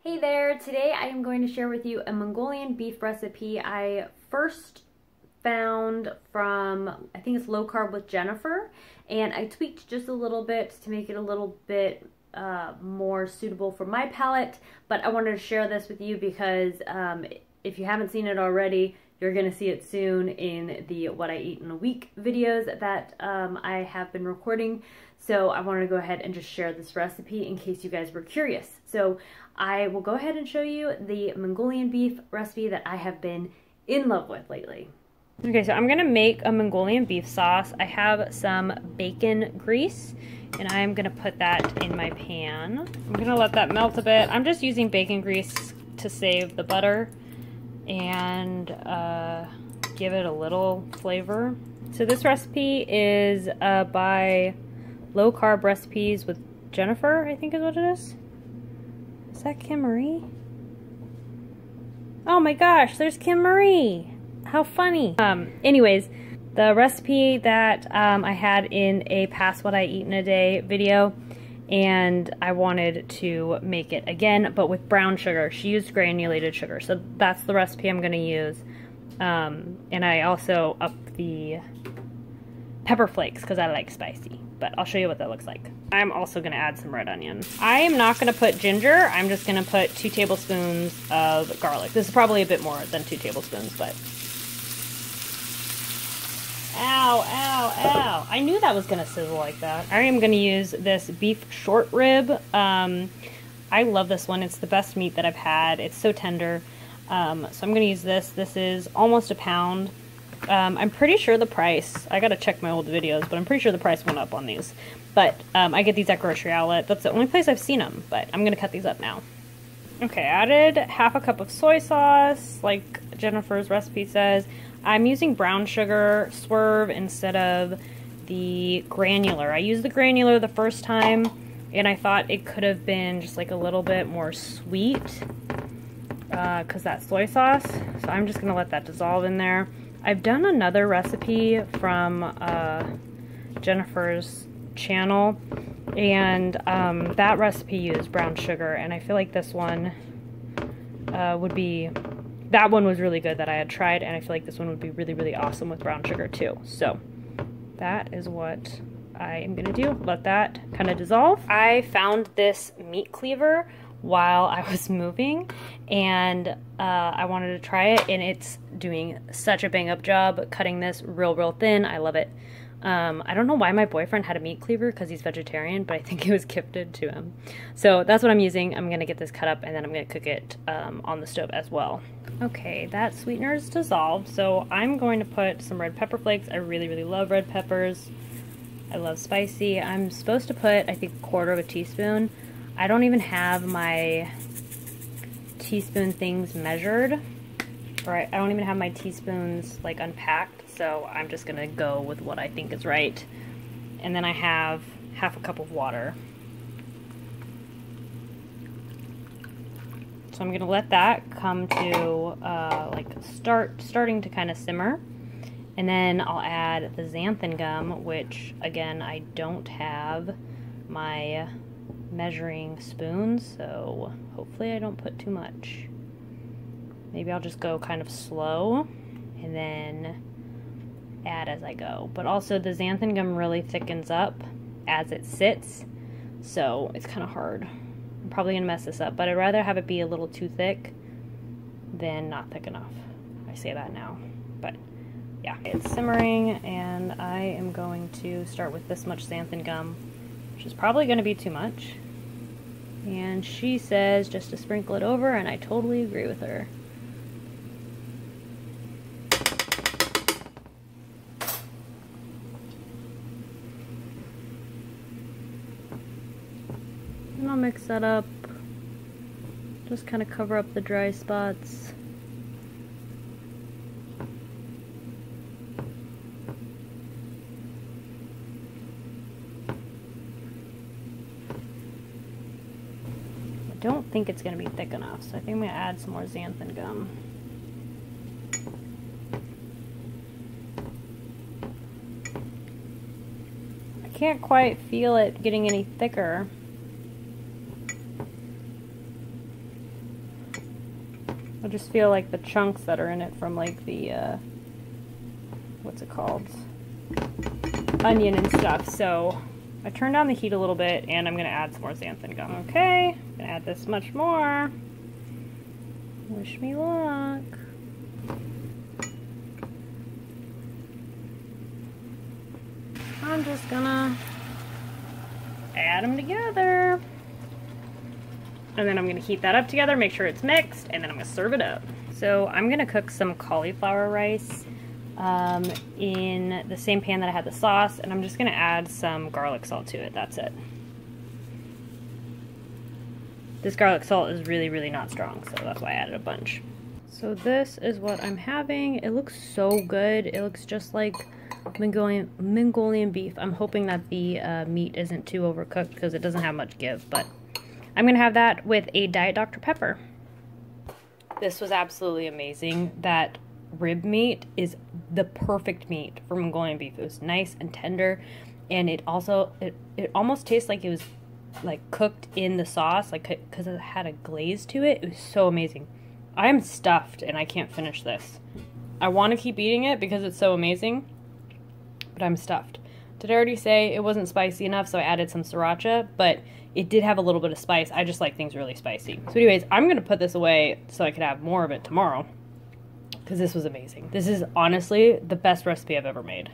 Hey there, today I am going to share with you a Mongolian beef recipe I first found from, I think it's Low Carb with Jennifer, and I tweaked just a little bit to make it a little bit more suitable for my palate, but I wanted to share this with you because if you haven't seen it already, you're going to see it soon in the What I Eat in a Week videos that I have been recording. So I wanted to go ahead and just share this recipe in case you guys were curious. So I will go ahead and show you the Mongolian beef recipe that I have been in love with lately. Okay, so I'm gonna make a Mongolian beef sauce. I have some bacon grease and I'm gonna put that in my pan. I'm gonna let that melt a bit. I'm just using bacon grease to save the butter and give it a little flavor. So this recipe is by Low Carb Recipes with Jennifer, I think is what it is. Is that Kim Marie? Oh my gosh, there's Kim Marie. How funny. Anyways, the recipe that I had in a past What I Eat in a Day video, and I wanted to make it again, but with brown sugar. She used granulated sugar, so that's the recipe I'm gonna use. And I also upped the pepper flakes because I like spicy, but I'll show you what that looks like. I'm also gonna add some red onion. I am not gonna put ginger, I'm just gonna put 2 tablespoons of garlic. This is probably a bit more than 2 tablespoons, but. Ow, ow, ow. I knew that was gonna sizzle like that. I am gonna use this beef short rib. I love this one, it's the best meat that I've had. It's so tender. So I'm gonna use this. This is almost a pound. I'm pretty sure the price, I gotta check my old videos, but I'm pretty sure the price went up on these. But I get these at Grocery Outlet. That's the only place I've seen them, but I'm gonna cut these up now. Okay, added half a cup of soy sauce, like Jennifer's recipe says. I'm using brown sugar swerve instead of the granular. I used the granular the first time, and I thought it could have been just like a little bit more sweet because that soy sauce. So I'm just gonna let that dissolve in there. I've done another recipe from Jennifer's channel, and that recipe used brown sugar, and I feel like this one that one was really good that I had tried, and I feel like this one would be really, really awesome with brown sugar too. So that is what I am gonna do. Let that kind of dissolve. I found this meat cleaver while I was moving, and I wanted to try it, and it's doing such a bang-up job cutting this real thin. I love it. I don't know why my boyfriend had a meat cleaver because he's vegetarian, but I think it was gifted to him. So that's what I'm using. I'm gonna get this cut up and then I'm gonna cook it on the stove as well. Okay, that sweetener is dissolved, so I'm going to put some red pepper flakes. I really love red peppers. I love spicy. I'm supposed to put, I think, 1/4 teaspoon. I don't even have my teaspoon things measured, or I don't even have my teaspoons like unpacked, so I'm just gonna go with what I think is right. And then I have half a cup of water. So I'm gonna let that come to like starting to kind of simmer. And then I'll add the xanthan gum, which again, I don't have my measuring spoons, so hopefully I don't put too much. Maybe I'll just go kind of slow and then add as I go. But also the xanthan gum really thickens up as it sits, so it's kind of hard. I'm probably gonna mess this up, but I'd rather have it be a little too thick than not thick enough. I say that now, but yeah. It's simmering, and I am going to start with this much xanthan gum, which is probably gonna be too much. And she says just to sprinkle it over, and I totally agree with her. And I'll mix that up. Just kind of cover up the dry spots. I don't think it's going to be thick enough, so I think I'm going to add some more xanthan gum. I can't quite feel it getting any thicker. I just feel like the chunks that are in it from like the, what's it called? Onion and stuff. So I turned down the heat a little bit and I'm going to add some more xanthan gum. Okay, I'm going to add this much more. Wish me luck. I'm just gonna add them together. And then I'm gonna heat that up together, make sure it's mixed, and then I'm gonna serve it up. So I'm gonna cook some cauliflower rice in the same pan that I had the sauce, and I'm just gonna add some garlic salt to it, that's it. This garlic salt is really, really not strong, so that's why I added a bunch. So this is what I'm having. It looks so good. It looks just like Mongolian beef. I'm hoping that the meat isn't too overcooked because it doesn't have much give, but I'm gonna have that with a Diet Dr. Pepper. This was absolutely amazing. That rib meat is the perfect meat for Mongolian beef. It was nice and tender, and it also, it almost tastes like it was like cooked in the sauce, like because it had a glaze to it. It was so amazing. I'm stuffed and I can't finish this. I want to keep eating it because it's so amazing, but I'm stuffed. Did I already say it wasn't spicy enough, so I added some sriracha, but it did have a little bit of spice. I just like things really spicy. So anyways, I'm going to put this away so I could have more of it tomorrow because this was amazing. This is honestly the best recipe I've ever made.